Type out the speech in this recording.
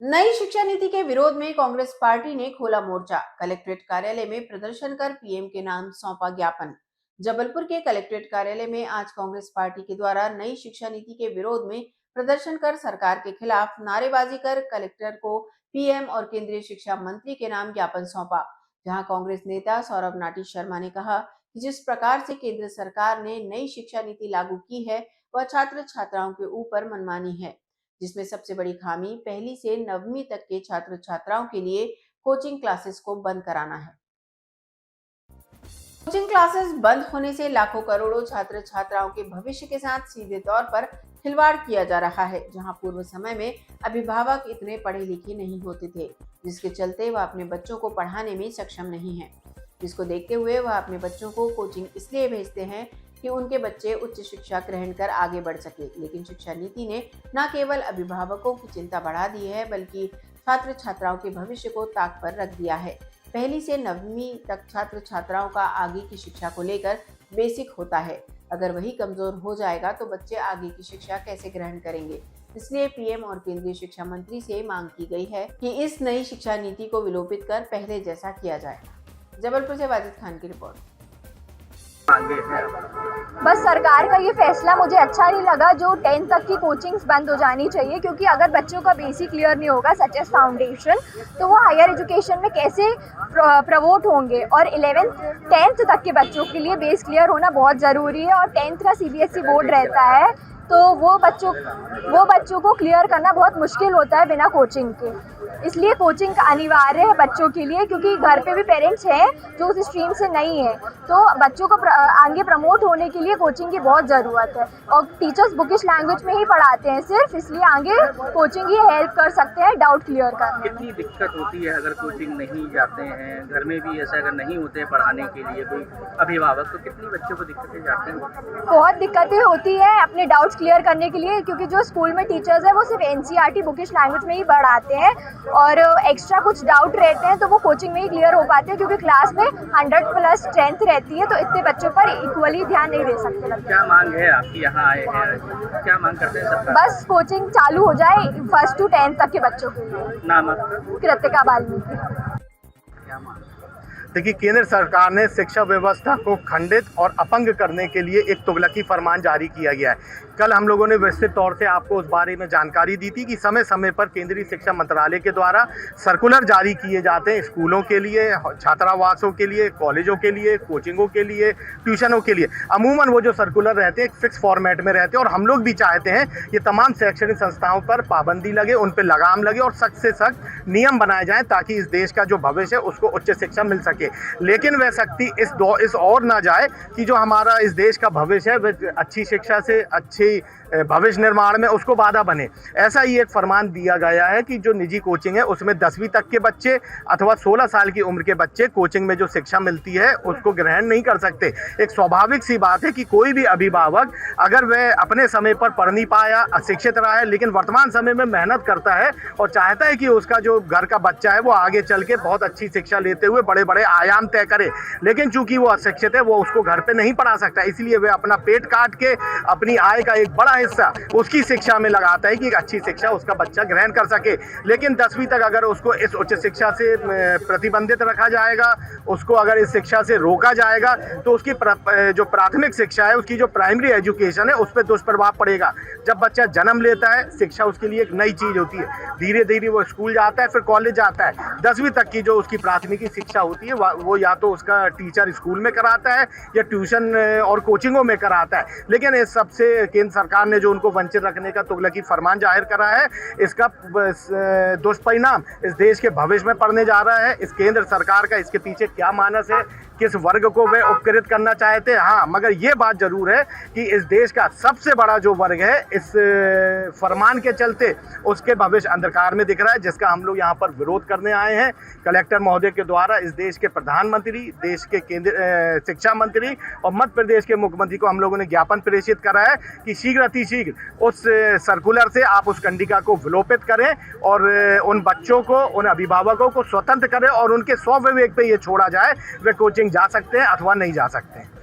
नई शिक्षा नीति के विरोध में कांग्रेस पार्टी ने खोला मोर्चा। कलेक्ट्रेट कार्यालय में प्रदर्शन कर पीएम के नाम सौंपा ज्ञापन। जबलपुर के कलेक्ट्रेट कार्यालय में आज कांग्रेस पार्टी के द्वारा नई शिक्षा नीति के विरोध में प्रदर्शन कर सरकार के खिलाफ नारेबाजी कर कलेक्टर को पीएम और केंद्रीय शिक्षा मंत्री के नाम ज्ञापन सौंपा। जहां कांग्रेस नेता सौरभ नाटी शर्मा ने कहा कि जिस प्रकार से केंद्र सरकार ने नई शिक्षा नीति लागू की है वह छात्र छात्राओं के ऊपर मनमानी है, जिसमें सबसे बड़ी खामी पहली से नववीं तक के छात्र छात्राओं के लिए कोचिंग क्लासेस को बंद कराना है। कोचिंग क्लासेस बंद होने से लाखों करोड़ों छात्र छात्राओं के भविष्य के साथ सीधे तौर पर खिलवाड़ किया जा रहा है। जहां पूर्व समय में अभिभावक इतने पढ़े लिखे नहीं होते थे, जिसके चलते वह अपने बच्चों को पढ़ाने में सक्षम नहीं है, जिसको देखते हुए वह अपने बच्चों को कोचिंग इसलिए भेजते हैं कि उनके बच्चे उच्च शिक्षा ग्रहण कर आगे बढ़ सके। लेकिन शिक्षा नीति ने न केवल अभिभावकों की चिंता बढ़ा दी है, बल्कि छात्र छात्राओं के भविष्य को ताक पर रख दिया है। पहली से नववीं तक छात्र छात्राओं का आगे की शिक्षा को लेकर बेसिक होता है। अगर वही कमजोर हो जाएगा तो बच्चे आगे की शिक्षा कैसे ग्रहण करेंगे। इसलिए पीएम और केंद्रीय शिक्षा मंत्री से मांग की गई है कि इस नई शिक्षा नीति को विलोपित कर पहले जैसा किया जाए। जबलपुर से वाजिद खान की रिपोर्ट। बस सरकार का ये फैसला मुझे अच्छा नहीं लगा जो 10th तक की कोचिंग्स बंद हो जानी चाहिए, क्योंकि अगर बच्चों का बेसिक क्लियर नहीं होगा सच एज फाउंडेशन तो वो हायर एजुकेशन में कैसे प्रमोट होंगे। और 10th तक के बच्चों के लिए बेस क्लियर होना बहुत ज़रूरी है और 10th का सीबीएसई बोर्ड रहता है तो वो बच्चों को क्लियर करना बहुत मुश्किल होता है बिना कोचिंग के। इसलिए कोचिंग अनिवार्य है बच्चों के लिए, क्योंकि घर पे भी पेरेंट्स हैं जो उस स्ट्रीम से नहीं है, तो बच्चों को आगे प्रमोट होने के लिए कोचिंग की बहुत ज़रूरत है। और टीचर्स बुकिश लैंग्वेज में ही पढ़ाते हैं सिर्फ, इसलिए आगे कोचिंग ही हेल्प कर सकते हैं डाउट क्लियर करने। कितनी दिक्कत होती है अगर कोचिंग नहीं जाते हैं, घर में भी ऐसा अगर नहीं होते हैं पढ़ाने के लिए कोई अभिभावक, तो कितनी बच्चों को दिक्कतें जाती हैं? बहुत दिक्कतें होती है अपने डाउट्स क्लियर करने के लिए, क्योंकि जो स्कूल में टीचर्स है वो सिर्फ एनसीईआरटी बुकिश लैंग्वेज में ही पढ़ाते हैं और एक्स्ट्रा कुछ डाउट रहते हैं तो वो कोचिंग में ही क्लियर हो पाते हैं, क्योंकि क्लास में 100+ स्ट्रेंथ रहती है तो इतने बच्चों पर इक्वली ध्यान नहीं दे सकते। क्या मांग है आपकी? यहाँ आए हैं, क्या मांग करते हैं सरकार? बस कोचिंग चालू हो जाए 1st to 10th तक के बच्चों के लिए। नाम कृतिका बाल्मीकि। क्या मांग? देखिए, केंद्र सरकार ने शिक्षा व्यवस्था को खंडित और अपंग करने के लिए एक तुगलकी फरमान जारी किया गया है। कल हम लोगों ने विस्तृत तौर से आपको उस बारे में जानकारी दी थी कि समय समय पर केंद्रीय शिक्षा मंत्रालय के द्वारा सर्कुलर जारी किए जाते हैं स्कूलों के लिए, छात्रावासों के लिए, कॉलेजों के लिए, कोचिंगों के लिए, ट्यूशनों के लिए। अमूमन वो जो सर्कुलर रहते हैं एक फिक्स फॉर्मेट में रहते हैं और हम लोग भी चाहते हैं ये तमाम शैक्षणिक संस्थाओं पर पाबंदी लगे, उन पर लगाम लगे और सख्त से सख्त नियम बनाए जाएँ ताकि इस देश का जो भविष्य है उसको उच्च शिक्षा मिल सके। लेकिन वह शक्ति इस ओर ना जाए कि जो हमारा इस देश का भविष्य है वह अच्छी शिक्षा से अच्छी भविष्य निर्माण में उसको बाधा बने। ऐसा ही एक फरमान दिया गया है कि जो निजी कोचिंग है उसमें 10वीं तक के बच्चे अथवा 16 साल की उम्र के बच्चे कोचिंग में जो शिक्षा मिलती है उसको ग्रहण नहीं कर सकते। एक स्वाभाविक सी बात है कि कोई भी अभिभावक अगर वह अपने समय पर पढ़ नहीं पाया, अशिक्षित रहा है, लेकिन वर्तमान समय में मेहनत करता है और चाहता है कि उसका जो घर का बच्चा है वो आगे चल के बहुत अच्छी शिक्षा लेते हुए बड़े बड़े आयाम तय करे, लेकिन चूंकि वो अशिक्षित है वो उसको घर पे नहीं पढ़ा सकता, इसलिए वह अपना पेट काट के अपनी आय का एक बड़ा हिस्सा उसकी शिक्षा में लगाता है कि एक अच्छी शिक्षा उसका बच्चा ग्रहण कर सके। लेकिन 10वीं तक अगर उसको इस उच्च शिक्षा से प्रतिबंधित रखा जाएगा, उसको अगर इस शिक्षा से रोका जाएगा तो उसकी जो प्राथमिक शिक्षा है, उसकी जो प्राइमरी एजुकेशन है उस पर दुष्प्रभाव पड़ेगा। जब बच्चा जन्म लेता है शिक्षा उसके लिए एक नई चीज़ होती है, धीरे धीरे वो स्कूल जाता है, फिर कॉलेज जाता है। 10वीं तक की जो उसकी प्राथमिक शिक्षा होती है वो या तो उसका टीचर स्कूल में कराता है या ट्यूशन और कोचिंगों में कराता है। लेकिन इस सबसे केंद्र सरकार ने जो उनको वंचित रखने का तुगलकी फरमान जाहिर करा है, इसका दुष्परिणाम इस देश के भविष्य में पड़ने जा रहा है। इस केंद्र सरकार का इसके पीछे क्या मानस है, किस वर्ग को वे उपकृत करना चाहते हैं। हाँ, मगर ये बात जरूर है कि इस देश का सबसे बड़ा जो वर्ग है इस फरमान के चलते उसके भविष्य अंधकार में दिख रहा है, जिसका हम लोग यहाँ पर विरोध करने आए हैं। कलेक्टर महोदय के द्वारा इस देश के प्रधानमंत्री, देश के केंद्रीय शिक्षा मंत्री और मध्य प्रदेश के मुख्यमंत्री को हम लोगों ने ज्ञापन प्रेषित करा है कि शीघ्र अतिशीघ्र उस सर्कुलर से आप उस कंडिका को विलोपित करें और उन बच्चों को, उन अभिभावकों को स्वतंत्र करें और उनके स्वविवेक पे ये छोड़ा जाए वे कोचिंग जा सकते हैं अथवा नहीं जा सकते हैं।